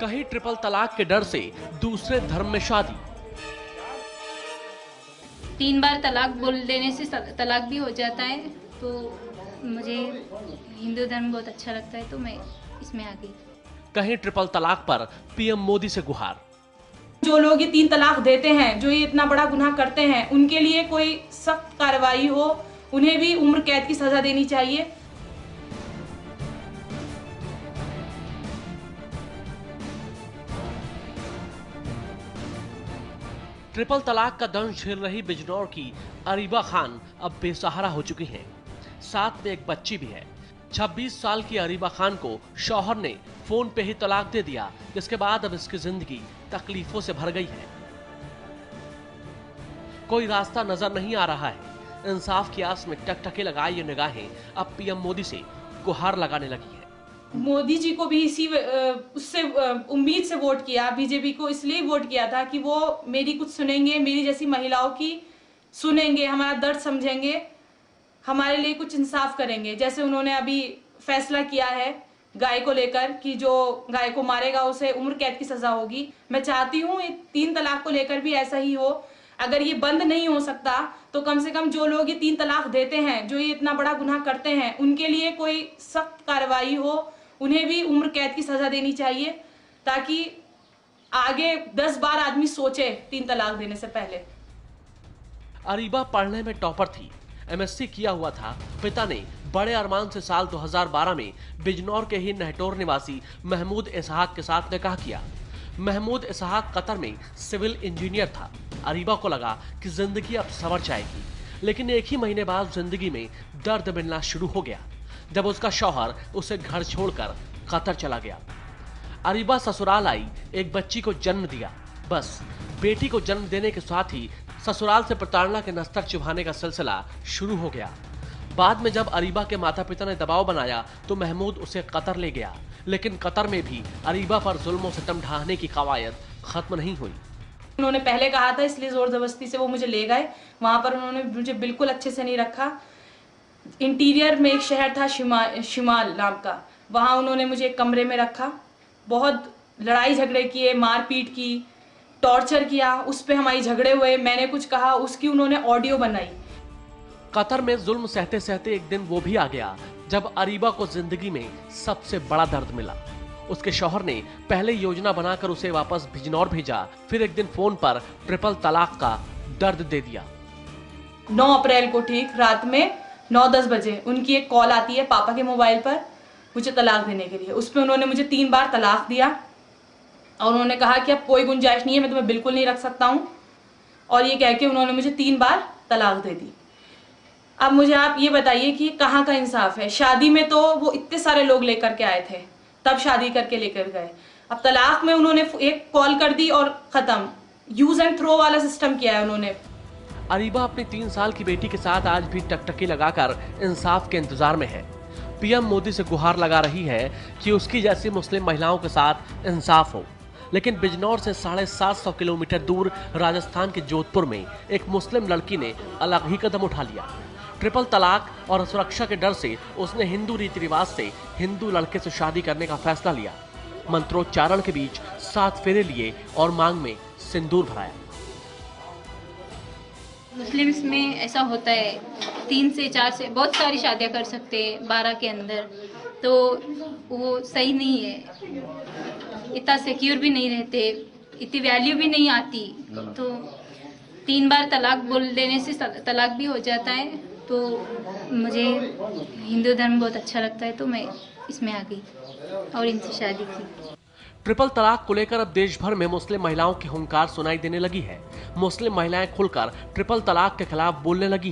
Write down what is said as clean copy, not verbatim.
कहीं ट्रिपल तलाक के डर से दूसरे धर्म में शादी। 3 बार तलाक बोल देने से तलाक भी हो जाता है, तो मुझे हिंदू धर्म बहुत अच्छा लगता है, तो मैं इसमें आ गई। कहीं ट्रिपल तलाक पर पीएम मोदी से गुहार। जो लोग ये 3 तलाक देते हैं, जो ये इतना बड़ा गुनाह करते हैं, उनके लिए कोई सख्त कार्रवाई हो, उन्हें भी उम्र कैद की सजा देनी चाहिए। ट्रिपल तलाक का दंश झेल रही बिजनौर की अरीबा खान अब बेसहारा हो चुकी हैं। साथ में एक बच्ची भी है। 26 साल की अरीबा खान को शौहर ने फोन पे ही तलाक दे दिया, जिसके बाद अब इसकी जिंदगी तकलीफों से भर गई है। कोई रास्ता नजर नहीं आ रहा है। इंसाफ की आस में टकटके लगाए ये निगाहें अब पीएम मोदी से गुहार लगाने लगी है। मोदी जी को भी इसी उससे उम्मीद से वोट किया, बीजेपी को इसलिए वोट किया था कि वो मेरी कुछ सुनेंगे, मेरी जैसी महिलाओं की सुनेंगे, हमारा दर्द समझेंगे, हमारे लिए कुछ इंसाफ करेंगे। जैसे उन्होंने अभी फैसला किया है गाय को लेकर कि जो गाय को मारेगा उसे उम्र कैद की सजा होगी। मैं चाहती हूँ 3 तलाक को लेकर भी ऐसा ही हो। अगर ये बंद नहीं हो सकता तो कम से कम जो लोग ये 3 तलाक देते हैं, जो ये इतना बड़ा गुनाह करते हैं, उनके लिए कोई सख्त कार्रवाई हो, उन्हें भी उम्र कैद की सजा देनी चाहिए, ताकि आगे 10 बार आदमी सोचे 3 तलाक देने से पहले। अरीबा पढ़ने में टॉपर थी, एमएससी किया हुआ था। पिता ने बड़े अरमान से साल 2012 में बिजनौर के ही नहटोर निवासी महमूद इसहाक के साथ निकाह किया। महमूद इसहाक कतर में सिविल इंजीनियर था। अरीबा को लगा कि जिंदगी अब संवर जाएगी, लेकिन एक ही महीने बाद जिंदगी में दर्द मिलना शुरू हो गया जब उसका शौहर उसे घर छोड़कर कतर चला गया। अरीबा ससुराल आई, एक बच्ची को जन्म दिया। बस बेटी को जन्म देने के साथ ही ससुराल से प्रताड़ना के नस्तर चुभाने का सिलसिला शुरू हो गया। बाद में जब अरीबा के माता पिता ने दबाव बनाया तो महमूद उसे कतर ले गया, लेकिन कतर में भी अरीबा पर जुल्म सितम ढाने की कवायद खत्म नहीं हुई। उन्होंने पहले कहा था, इसलिए जोर जबरदस्ती से वो मुझे ले गए। वहां पर उन्होंने मुझे बिल्कुल अच्छे से नहीं रखा। इंटीरियर में एक शहर था शिमाल नाम का, वहां उन्होंने मुझे एक कमरे में रखा। बहुत लड़ाई झगड़े किए, मारपीट की, टॉर्चर किया, उस पे हमारी झगड़े हुए। मैंने कुछ कहा, उसकी उन्होंने ऑडियो बनाई। कतर में जुल्म सहते सहते एक दिन वो भी आ गया जब अरीबा को जिंदगी में सबसे बड़ा दर्द मिला। उसके शौहर ने पहले योजना बनाकर उसे वापस बिजनौर भेजा, फिर एक दिन फोन पर ट्रिपल तलाक का दर्द दे दिया। 9 अप्रैल को ठीक रात में 9-10 बजे उनकी एक कॉल आती है पापा के मोबाइल पर मुझे तलाक देने के लिए। उसमें उन्होंने मुझे 3 बार तलाक दिया और उन्होंने कहा कि अब कोई गुंजाइश नहीं है, मैं तुम्हें बिल्कुल नहीं रख सकता हूँ। और ये कह के उन्होंने मुझे 3 बार तलाक दे दी। अब मुझे आप ये बताइए कि कहाँ का इंसाफ है। शादी में तो वो इतने सारे लोग लेकर के आए थे, तब शादी करके लेकर गए। अब तलाक में उन्होंने एक कॉल कर दी और खत्म। यूज एंड थ्रो वाला सिस्टम किया है उन्होंने। अरीबा अपनी 3 साल की बेटी के साथ आज भी टकटकी लगाकर इंसाफ के इंतजार में है। पीएम मोदी से गुहार लगा रही है कि उसकी जैसी मुस्लिम महिलाओं के साथ इंसाफ हो। लेकिन बिजनौर से 750 किलोमीटर दूर राजस्थान के जोधपुर में एक मुस्लिम लड़की ने अलग ही कदम उठा लिया। ट्रिपल तलाक और सुरक्षा के डर से उसने हिंदू रीति रिवाज से हिंदू लड़के से शादी करने का फैसला लिया। मंत्रोच्चारण के बीच 7 फेरे लिए और मांग में सिंदूर भराया। मुस्लिम्स में ऐसा होता है 3 से 4 से बहुत सारी शादियां कर सकते हैं 12 के अंदर, तो वो सही नहीं है। इतना सिक्योर भी नहीं रहते, इतनी वैल्यू भी नहीं आती। तो 3 बार तलाक बोल देने से तलाक भी हो जाता है, तो मुझे हिंदू धर्म बहुत अच्छा लगता है, तो मैं इसमें आ गई और इनसे शादी की। ट्रिपल तलाक को लेकर अब देश भर में मुस्लिम महिलाओं की हुंकार सुनाई देने लगी है। मुस्लिम महिलाएं खुलकर ट्रिपल तलाक के खिलाफ बोलने लगी हैं।